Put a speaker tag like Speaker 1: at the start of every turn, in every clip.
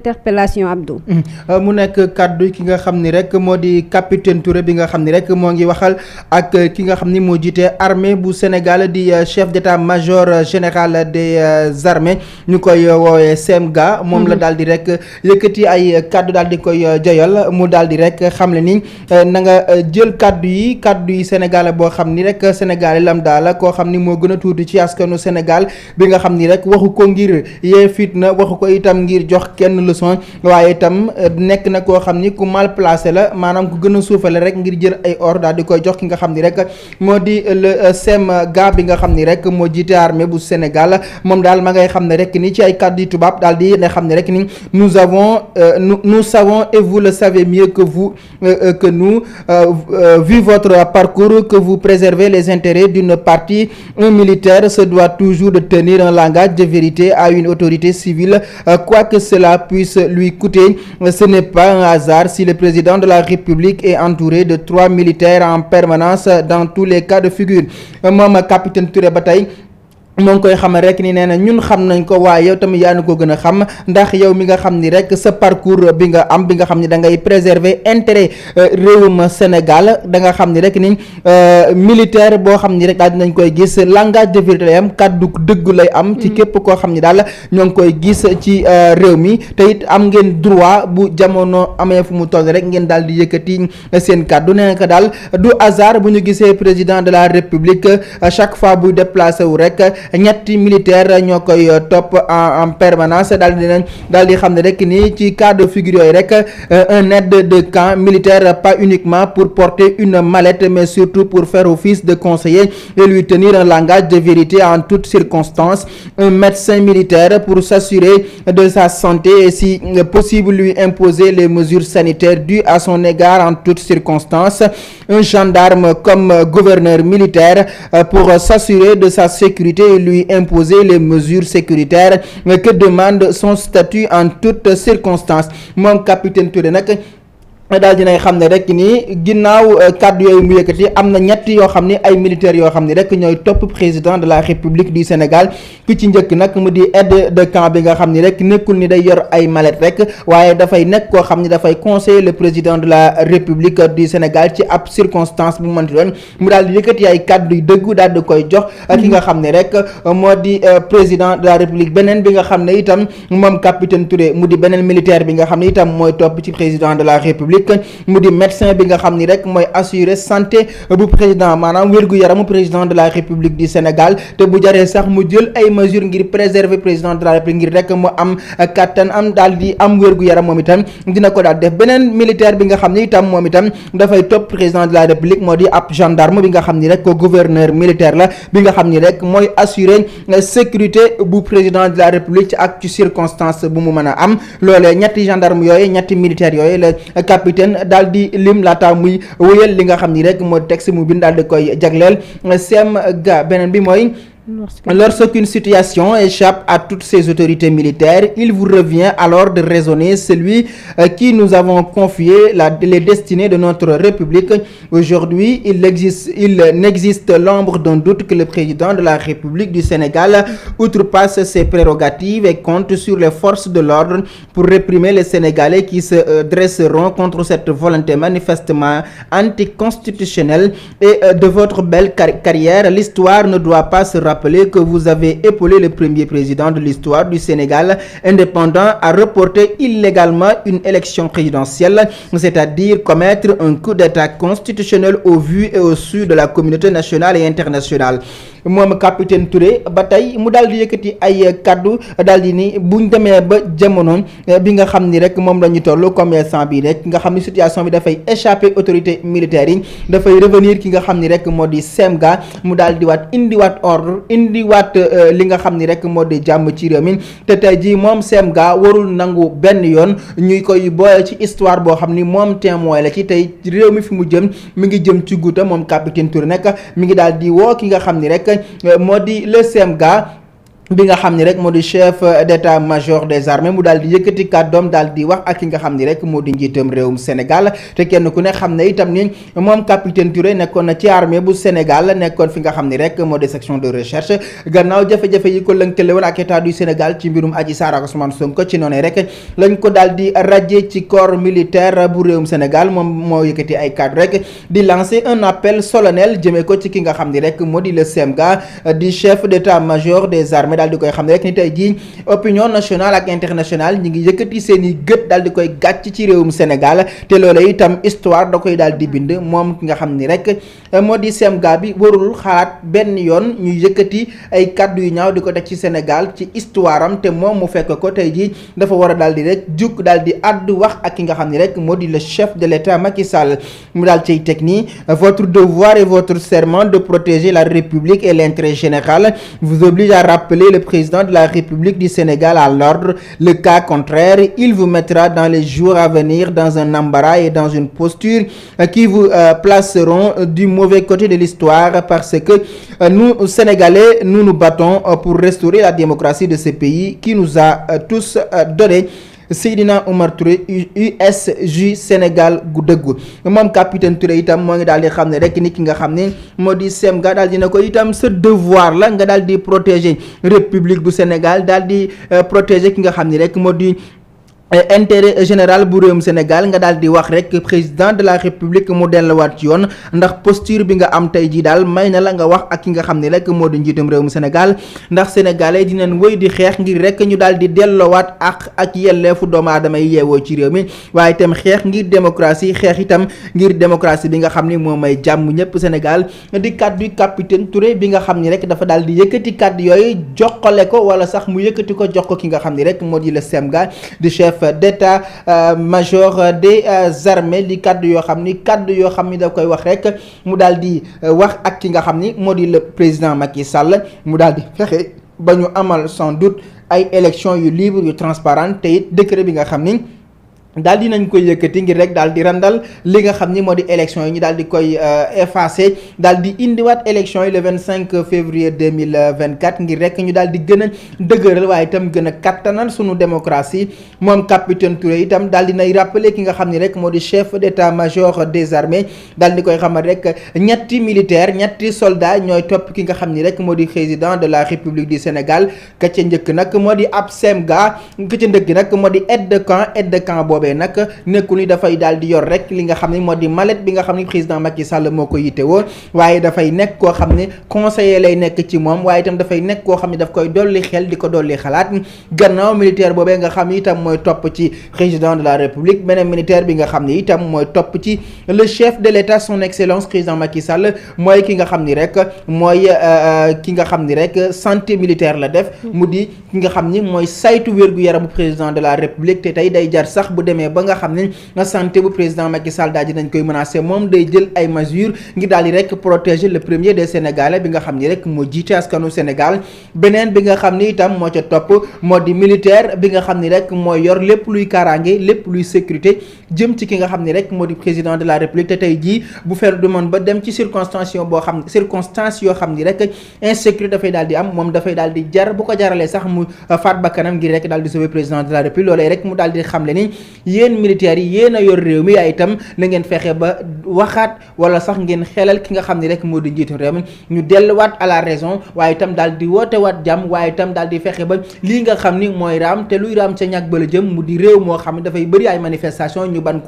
Speaker 1: interpellation Abdou.
Speaker 2: mu nekk kàddu ki nga xam ni rek moo di capitaine Touré bi nga xam ni rek moo ngi waxal ak ki nga xam ni moo jiite armée bu Sénégal di chef d'état-major général des armées ñu koy woowee CEMGA. moom la daal di rek yëkkati ay kàddu daal di koy joyal mu daal di rek xam le ni na nga jël kàddu yi Sénégal boo xam ni rek Sénégal lam daal koo xam ni moo gën a tuuti ci askanu Sénégal bi nga xam ni rek waxu ko ngir yee fitna waxu ko itam ngir jox kenn leçon waaye itam nekk na koo xam ni ku mal placé la maanaam ku gën a suufale rek ngir jël ay ordre daal di koy jox ki nga xam ni rek moo di le CEMGA bi nga xam ni rek moo jiite armée bu Sénégal moom daal ma ngay xam ne rek ni ci ay kàddu yu tubaab daal di ne xam ne rek ni nous savons et vous le savez mieux que nous vu votre parcours que vous préservez les intérêts d'une partie. Un militaire se doit toujours de tenir un langage de vérité à une autorité civile quoi que cela puisse lui coûter. Ce n'est pas un hasard si le président de la République est entouré de 3 militaires en permanence dans tous les cas de figure. moom capitaine Touré ba tey moo ngi koy xamal rek ni nee na ñun xam nañ ko waaye yow tamit yaa na ko gën a xam ndax yow mi nga xam ni rek sa parcours bi nga am bi nga xam ni da ngay préserver intérêt réewum Sénégal da nga xam ni rek ni militaire boo xam ni rek daal dinañ koy gis langage de vérité lay am kàddu dëgg lay am ci képp koo xam ni daal ñoo ngi koy gis ci réew mi te it am ngeen droit bu jamono amee fu mu toll rek ngeen daal di yëkkati seen kàddu nee na daal du hasard bu ñu gisee président de la République chaque fois buy déplacé wu rek ñetti militaire ñoo koy topp en permanence daal di xam ne rek ni ci cas de figure yooyu rek un aide de camp militaire pas uniquement pour porter une mallette mais surtout pour faire office de conseiller et lui tenir un langage de vérité en toutes circonstances. Un médecin militaire pour s'assurer de sa santé et si possible lui imposer les mesures sanitaires dues à son égard en toutes circonstances. Un gendarme comme gouverneur militaire pour s'assurer de sa sécurité et lui imposer les mesures sécuritaires que demande son statut en toutes circonstances. moom capitaine Touré nag daal dinay xam ne rek ni ginnaaw kàddu yooyu mu yëkkati am na ñett yoo xam ni ay militaires yoo xam ni rek ñooy topp président de la République du Sénégal ki ci njëkk nag mu di aide de camp bi nga xam ni rek nekkul ni day yor ay mallette rek waaye dafay nekk koo xam ni dafay conseiller le président de la République du Sénégal ci ab circonstance bu mu mënti doon mu daal di yëkkati ay kàddu yu dëggu daal di koy jox ki nga xam ne rek moo di président de la République beneen bi nga xam ne itam moom capitaine Touré mu di beneen militaire bi nga xam ne itam mooy topp ci président de la République mu di médecin bi nga xam ni rek mooy assurer santé bu président maanaam wér-gu-yaramu président de la République du Sénégal te bu jaree sax mu jël ay mesures ngir préserver président de la République ngir rek mu am kattan am daal di am wér-gu-yaram moom itam dina ko daal def. beneen militaire bi nga xam ni itam moom itam dafay topp président de la République moo di ab gendarme bi nga xam ni rek ko gouverneur militaire la bi nga xam ni rek mooy assurer sécurité bu président de la République ak ci circonstance bu mu mën a am loolee ñetti gendarme yooyu ñetti militaires yooyu la capitaine daal di lim laata muy wéyal li nga xam ni rek moo texte mu bind daal di koy jagleel CEMGA. beneen bi mooy lorsqu'une situation échappe à toutes ces autorités militaires, il vous revient alors de raisonner celui qui nous avons confié les destinées de notre République. Aujourd'hui, il n'existe l'ombre d'un doute que le président de la République du Sénégal outrepasse ses prérogatives et compte sur les forces de l'ordre pour réprimer les Sénégalais qui se dresseront contre cette volonté manifestement anticonstitutionnelle. Et de votre belle carrière, l'histoire ne doit pas se rappeler que vous avez épaulé le premier président de l'histoire du Sénégal indépendant à reporter illégalement une élection présidentielle, c'est-à-dire commettre un coup d'État constitutionnel au vu et au su de la communauté nationale et internationale. moom capitaine Touré ba tey mu daal di yëkkati ay kaddu daal di ni buñ demee ba jamono bi nga xam ni rek moom la ñu toll comme instant bi rek nga xam ni situation bi dafay échapper autorité militaire yi dafay revenir ki nga xam ni rek moo di CEMGA mu daal di indiwaat ordre indiwaat li nga xam ni rek moo di jàmm ci réew mi te tey jii moom CEMGA warul nangu benn yoon ñuy koy boole ci histoire boo xam ni moom témoin la ci tey réew mi fi mu jëm mi ngi jëm ci guuta moom capitaine Touré nag mi ngi daal di woo ki nga xam ni rek moo di le CEMGA bi nga xam ni rek moo di chef d'état-major des armées mu daal di yëkkati kàddoom daal di wax ak ki nga xam ni rek moo di njiitam réewum Sénégal te kenn ku ne xam ne itam ni moom capitaine Touré nekkoon na ci armée bu Sénégal nekkoon fi nga xam ni rek moo di section de recherche gannaaw jafe-jafe yi ko lënkale woon ak état du Sénégal ci mbirum Adji Sarr ak Ousmane Sonko ci noonu rek lañ ko daal di radier ci corps militaire bu réewum Sénégal moom moo yëkkati ay kàddu rek di lancer un appel solennel jëmee ko ci ki nga xam ni rek moo di le CEMGA di chef d'état-major des armées daal di koy xam ne rek ni tey jii opinion nationale ak internationale ñi ngi yëkkati seen i gët daal di koy gàcc ci réewum Sénégal te loola itam histoire da koy daal di bind moom ki nga xam ni rek moo di CEMGA bi warul xalaat benn yoon ñuy yëkkati ay kàddu yu ñaaw di ko teg ci Sénégal ci histoire am te moom mu fekk ko tey jii dafa war a daal di rek jug daal di àddu wax ak ki nga xam ni rek moo di le chef de l'État Macky Sall mu daal ciy teg nii votre devoir et votre serment de protéger la République et l'intérêt général vous oblige à rappeler le président de la République du Sénégal à l'ordre. Le cas contraire, il vous mettra dans les jours à venir dans un embarras et dans une posture qui vous placeront du mauvais côté de l'histoire parce que nous, Sénégalais, nous nous battons pour restaurer la démocratie de ce pays qui nous a tous donné Seydina Oumar Touré USJ Sénégal gu dëggu moom capitaine Touré itam moo ngi daal di xam ne rek nit ki nga xam ne moo di CEMGA daal dina ko itam sa devoir la nga daal di protéger république bu Sénégal daal di protéger ki nga xam ni rek moo di intérêt général bu réewum Sénégal nga daal di wax rek président de la république mu delluwaat ci yoon ndax posture bi nga am tey jii daal may na la nga wax ak ki nga xam ne rek moo di njiitum réewum Sénégal ndax sénégalais dinañ wëy di xeex ngir rek ñu daal di delloowaat ak yelleefu doomu aadama yi yeewoo ci réew mi waaye itam xeex ngir démocratie xeex itam ngir démocratie bi nga xam ni moo may jàmm ñëpp Sénégal di kàddu capitaine Touré bi nga xam ni rek dafa daal di yëkkati kàddu yooyu joxale ko wala sax mu yëkkati ko jox ko ki nga xam ni rek moo di le CEMGA di chef d'état-major des armées li kaddu yoo xam ni da koy wax rek mu daal di wax ak ki nga xam ni moo di le président Macky Sall mu daal di fexe ba ñu amal sans doute ay élections yu libre yu transparente te it décret bi nga xam ni daal di nañ koy yëkkati ngir rek daal di randal li nga xam ni moo di élection yi ñu daal di koy effacer daal di indiwaat élection yi le 25 février 2024 ngir rek ñu daal di gën a dëgëral waaye itam gën a kattanal sunu démocratie moom capitaine Touré itam daal di nay rappeler ki nga xam ni rek moo di chef d'état-major des armées daal di koy xamal rek ñetti militaire ñetti soldat ñooy topp ki nga xam ni rek moo di président de la République du Sénégal ka ca njëkk nag moo di ab CEMGA ka ca njëkk nag moo di aide de camp boobu nag nekkul ni dafay daal di yor rek li nga xam ne moo di mallette bi nga xam ne président Macky Sall moo ko yittewoo waaye dafay nekk koo xam ne conseiller lay nekk ci moom waaye itam dafay nekk koo xam ne daf koy dolli xel di ko dolli xalaat gannaaw militaire boobee nga xam ne itam mooy topp ci président de la République beneen militaire bi nga xam ne itam mooy topp ci le chef de l'État son excellence président Macky Sall mooy ki nga xam ni rek mooy ki nga xam ni rek santé militaire la def mu di ki nga xam ni mooy saytu wér-gu-yaramu président de la République te tey day jar sax bu demee ba nga xam ne santé bu président Macky Sall daal di nañ koy menacé moom day jël ay mesures ngir daal di rek protéger le premier des Sénégalais bi nga xam ni rek moo jiite askanu Sénégal beneen bi nga xam ni itam moo ca topp moo di militaire bi nga xam ni rek mooy yor lépp luy kaaraange lépp luy sécurité jëm ci ki nga xam ni rek moo di président de la République te tey jii bu fer du mën ba dem ci circonstance yoo xam ni rek insécurité dafay daal di am moom dafay daal di jar bu ko jaralee sax mu faat bakkanam ngir rek daal di sauver président de la République loolee rek mu daal di xamle ni yéen militaires yi yéen a yor réew mi yaay itam na ngeen fexe ba waxaat wala sax ngeen xelal ki nga xam ni rek moo di njiitu réew mi ñu delluwaat à la raison waaye itam daal di wootewaat jàmm waaye itam daal di fexe ba lii nga xam ni mooy raam te luy raam ca ñàkk ba la jëm mu di réew moo xam ne dafay bëri ay manifestation ñu bañ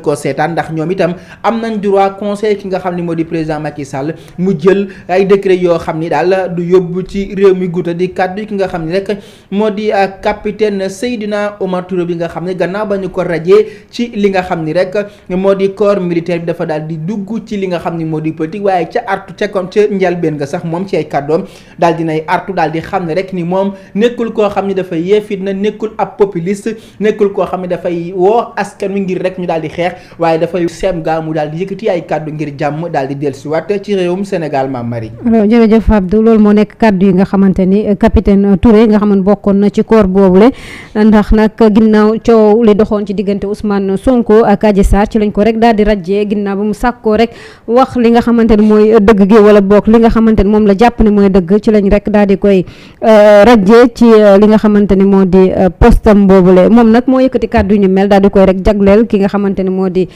Speaker 2: koo seetaan ndax ñoom itam am nañ droit conseil ki nga xam ni moo di président Macky Sall mu jël ay décret yoo xam ni daal du yóbbu ci réew mi guta di kàddu ki nga xam ni rek moo di capitaine Seydina Oumar Touré bi nga xam ne gannaaw ba ñu ko rajee ci li nga xam ni rek moo di corps militaire bi dafa daal di dugg ci li nga xam ni moo di politique waaye ca artu ca njalbeen nga sax moom ci ay kàddoom daal di nay artu daal di xam ne rek ni moom nekkul koo xam ni dafay yee fitna nekkul ab populiste nekkul koo xam ne dafay woo askan wi ngir rek ñu daal di xeex waaye dafay CEMGA mu daal di yëkkati ay kàddu ngir jàmm daal di dellusiwaat ci réewum Sénégal Mame Marie.
Speaker 1: alors jërëjëf Abdou loolu moo nekk kàddu yi nga xamante ni capitaine Touré nga xamante bokkoon na ci corps boobule ndax nag ginnaaw coow li yi doxoon ci diggante Ousmane Sonko ak Adji Sarr ci lañ ko rek daal di rajjee ginnaaw ba mu sàkkoo rek wax li nga xamante ne mooy dëgg gi wala boog li nga xamante ne moom la jàpp ne mooy dëgg ci lañ rek daal di koy rajjee ci li nga xamante ni moo di postam boobule moom nag moo yëkkati kàddu ñu mel daal di koy rek jagleel ki nga xamante ni moo di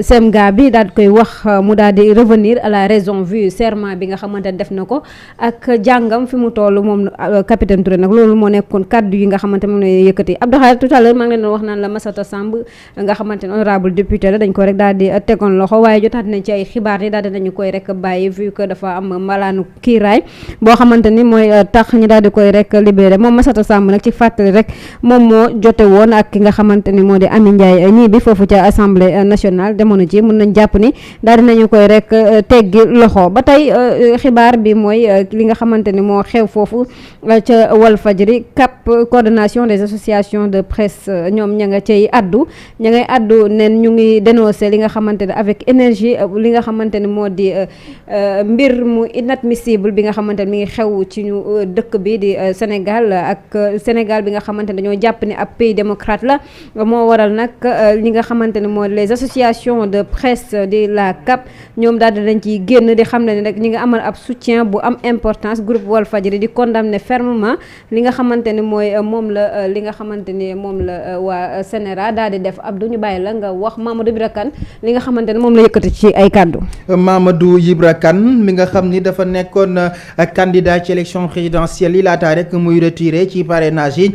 Speaker 1: semga bi daal di koy wax mu daal di revenir à la raison vu serment bi nga xamante ne def na ko ak jàngam fi mu toll moom capitaine Touré nag loolu moo nekkoon kàddu yi nga xamante moom la yëkkati Abdou Khadre tout à l'heure maa ngi leen doon wax naan la Massata Samb nga xamante ne honorable député la dañ ko rek daal di tegoon loxo waaye jotaat nañ ci ay xibaar ni daal dinañu koy rek bàyyi vu que dafa am malaanu kiiraay boo xamante ni mooy tax ñu daal di koy rek libéré moom Massata Samb nag ci fàttali rek moom moo jote woon ak ki nga xamante ni moo di Amy Ndiaye ñii bi foofu ca assemblée nationale jamono ji mën nañ jàpp ni daal dinañu koy rek teggi loxo ba tey xibaar bi mooy li nga xamante ni moo xew foofu ca Walfadjri CAP coordination des associations de presse ñoom ña nga cay addu ña ngay addu nen ñu ngi dénoncer li nga xamante ne avec énergie li nga xamante ni moo di mbir mu inadmissible bi nga xamante ne mi ngi xew ci ñu dëkk bi di Sénégal ak Sénégal bi nga xamante ne dañoo jàpp ni ab pays démocrate la moo waral nag li nga xamante ne moo les associations de presse di la CAP ñoom daal dinañ ciy génn di xam ne rek ñi nga amal ab soutien bu am importance groupe Walfadjri di condamner fermement li nga xamante ni mooy moom la li nga xamante ni moom la waa Sénéra daal di def Abdou ñu bàyyi la nga wax Mamadou Ibra Kane li nga xamante ne moom la yëkkati ci ay kàddu.
Speaker 2: Mamadou Ibra Kane mi nga xam ni dafa nekkoon candidat ci élection présidentielle yi laataa rek muy retiré ci parrainage yi